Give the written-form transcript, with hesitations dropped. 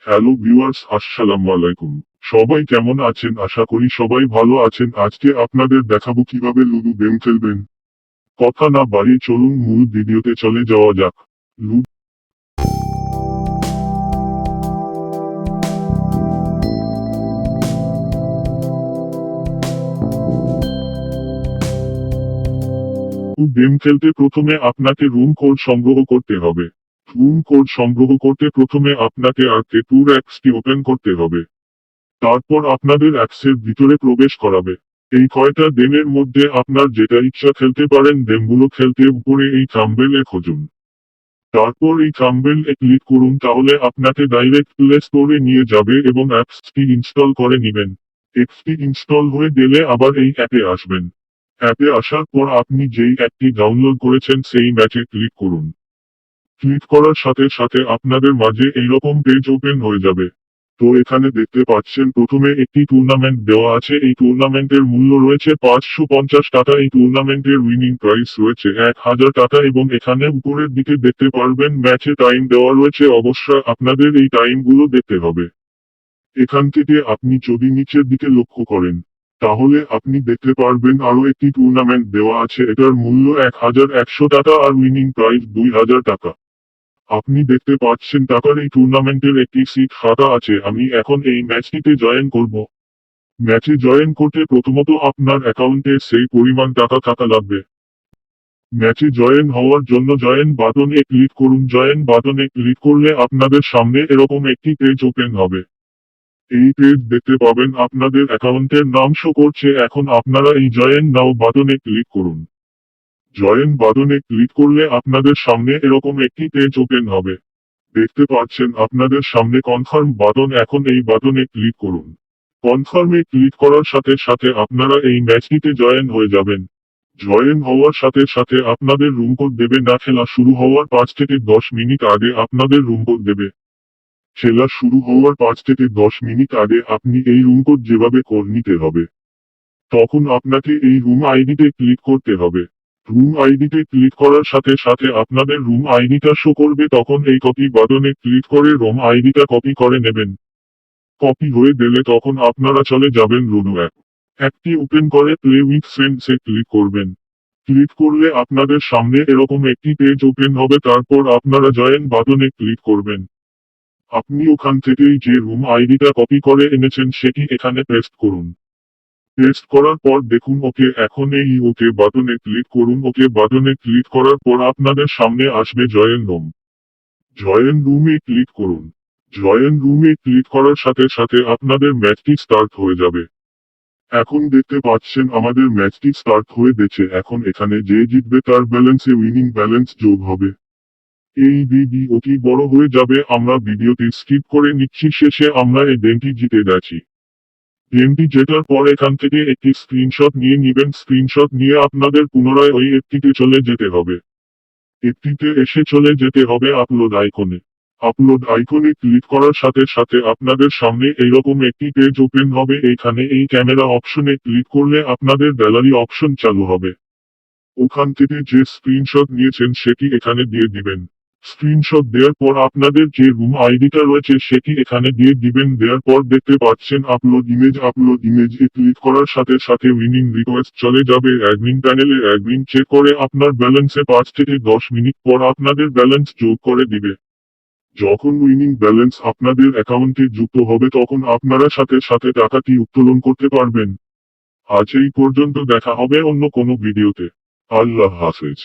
Hello viewers, আসসালামু আলাইকুম। সবাই কেমন আছেন? আশা করি সবাই ভালো আছেন। আজকে আপনাদের দেখাবো কিভাবে লুডো গেম খেলবেন। কথা না বাড়িয়ে চলুন মূল ভিডিওতে চলে যাওয়া যাক। লুডো গেম খেলতে প্রথমে আপনাকে রুম কোড সংগ্রহ করতে হবে। রুম কোড সংগ্রহ করতে প্রথমে আপনাকে ট্যুর অ্যাপসটি ওপেন করতে হবে। তারপর আপনাদের অ্যাপসের ভিতরে প্রবেশ করাবে। এই কয়টা গেমের মধ্যে আপনার যেটা ইচ্ছা খেলতে পারেন। গেমগুলো খেলতে উপরে এই থাম্বনেইলে খুঁজুন। তারপর এই থাম্বনেইলে ক্লিক করুন, তাহলে আপনাকে ডাইরেক্ট প্লে স্টোরে নিয়ে যাবে এবং অ্যাপসটি ইনস্টল করে নিবেন। অ্যাপসটি ইনস্টল হয়ে গেলে আবার এই অ্যাপে আসবেন। অ্যাপে আসার পর আপনি যেই অ্যাপটি ডাউনলোড করেছেন সেই ম্যাচে ক্লিক করুন। ক্লিক করার সাথে সাথে আপনাদের মাঝে এইরকম পেজ ওপেন হয়ে যাবে। তো এখানে দেখতে পাচ্ছেন প্রথমে একটি টুর্নামেন্ট দেওয়া আছে। এই টুর্নামেন্টের মূল্য রয়েছে 550 টাকা। এই টুর্নামেন্টের উইনিং প্রাইস রয়েছে 1000 টাকা এবং এখানে উপরের দিকে দেখতে পারবেন ম্যাচে টাইম দেওয়া রয়েছে। অবশ্যই আপনাদের এই টাইমগুলো দেখতে হবে। এখান থেকে আপনি যদি নিচের দিকে লক্ষ্য করেন, তাহলে আপনি দেখতে পারবেন আরো একটি টুর্নামেন্ট দেওয়া আছে। এটার মূল্য 1100 টাকা আর উইনিং প্রাইস 2000 টাকা। আপনি দেখতে পাচ্ছেন টাকার এই টুর্নামেন্টের একটি সিট ফাঁকা আছে। আমি এখন এই ম্যাচটিতে জয়েন করব। ম্যাচে জয়েন করতে প্রথমত আপনার অ্যাকাউন্টে সেই পরিমাণ টাকা থাকা লাগবে। ম্যাচে জয়েন হওয়ার জন্য জয়েন বাটনে ক্লিক করুন। জয়েন বাটনে ক্লিক করলে আপনাদের সামনে এরকম একটি পেজ ওপেন হবে। এই পেজ দেখতে পাবেন আপনাদের অ্যাকাউন্টের নাম শো করছে। এখন আপনারা এই জয়েন নাও বাটনে ক্লিক করুন। জয়েন বাটনে ক্লিক করলে আপনাদের সামনে এরকম একটি পেজ ওপেন হবে। দেখতে পাচ্ছেন আপনাদের সামনে কনফার্ম বাটন। এখন এই বাটনে ক্লিক করুন। কনফার্মে ক্লিক করার সাথে সাথে আপনারা এই ম্যাচটিতে জয়েন হয়ে যাবেন। জয়েন হওয়ার সাথে সাথে আপনাদের রুম কোড দেবে না। খেলা শুরু হওয়ার 5 থেকে 10 মিনিট আগে আপনাদের রুম কোড দেবে। খেলা শুরু হওয়ার 5 থেকে 10 মিনিট আগে আপনি এই রুম কোড যেভাবে কোড নিতে হবে, তখন আপনাকে এই রুম আইডিতে ক্লিক করতে হবে। রুম আইডিতে ক্লিক করার সাথে সাথে আপনাদের রুম আইডিটা শো করবে। তখন এই কপি বাটনে ক্লিক করে রুম আইডিটা কপি করে নেবেন। কপি হয়ে গেলে তখন আপনারা চলে যাবেন লুডো অ্যাপটি ওপেন করে play with friends A click করবেন। ক্লিক করলে আপনাদের সামনে এরকম একটি পেজ ওপেন হবে। তারপর আপনারা জয়েন বাটনে ক্লিক করবেন। আপনি ওখান থেকেই যে রুম আইডিটা কপি করে এনেছেন সেটি এখানে পেস্ট করুন। পেস্ট করার পর দেখুন ওকে। এখন এই ওকে বাটনে ক্লিক করুন। ওকে বাটনে ক্লিক করার পর আপনাদের সামনে আসবে জয়েন রুম। জয়েন রুমে ক্লিক করুন। জয়েন রুমে ক্লিক করার সাথে সাথে আপনাদের ম্যাচটি স্টার্ট হয়ে যাবে। এখন দেখতে পাচ্ছেন আমাদের ম্যাচটি স্টার্ট হয়ে গেছে। এখন এখানে যে জিতবে তার ব্যালেন্সে উইনিং ব্যালেন্স যোগ হবে। এই ভিডিওটি বড় হয়ে যাবে, আমরা ভিডিওটি স্কিপ করে নিচ্ছি। শেষে আমরা এই গেমটি জিতে গেছি। গেমটি জেতার পর এখান থেকে একটি স্ক্রিনশট নিয়ে নিবেন। স্ক্রিনশট নিয়ে আপনাদের পুনরায় ওই অ্যাপটিতে চলে যেতে হবে। অ্যাপটিতে এসে চলে যেতে হবে আপলোড আইকনে। আপলোড আইকনে ক্লিক করার সাথে সাথে আপনাদের সামনে এইরকম একটি পেজ ওপেন হবে। এইখানে এই ক্যামেরা অপশনে ক্লিক করলে আপনাদের গ্যালারি অপশন চালু হবে। ওখান থেকে যে স্ক্রিনশট নিয়েছেন সেটি এখানে দিয়ে দিবেন। স্ক্রিনশট দেওয়ার পর আপনাদের যে রুম আইডিটা রয়েছে সেটি এখানে দিয়ে দিবেন। দেওয়ার পর দেখতে পাচ্ছেন আপলোড ইমেজ। আপলোড ইমেজ এ ক্লিক করার সাথে সাথে উইনিং রিকোয়েস্ট চলে যাবে অ্যাডমিন প্যানেলে। অ্যাডমিন চেক করে আপনার ব্যালেন্সে 5 থেকে 10 মিনিট পর আপনাদের ব্যালেন্স যোগ করে দিবে। যখন উইনিং ব্যালেন্স আপনাদের অ্যাকাউন্টে যুক্ত হবে তখন আপনারা সাথে সাথে টাকাটি উত্তোলন করতে পারবেন। আজ এই পর্যন্ত, দেখা হবে অন্য কোনো ভিডিওতে। আল্লাহ হাফেজ।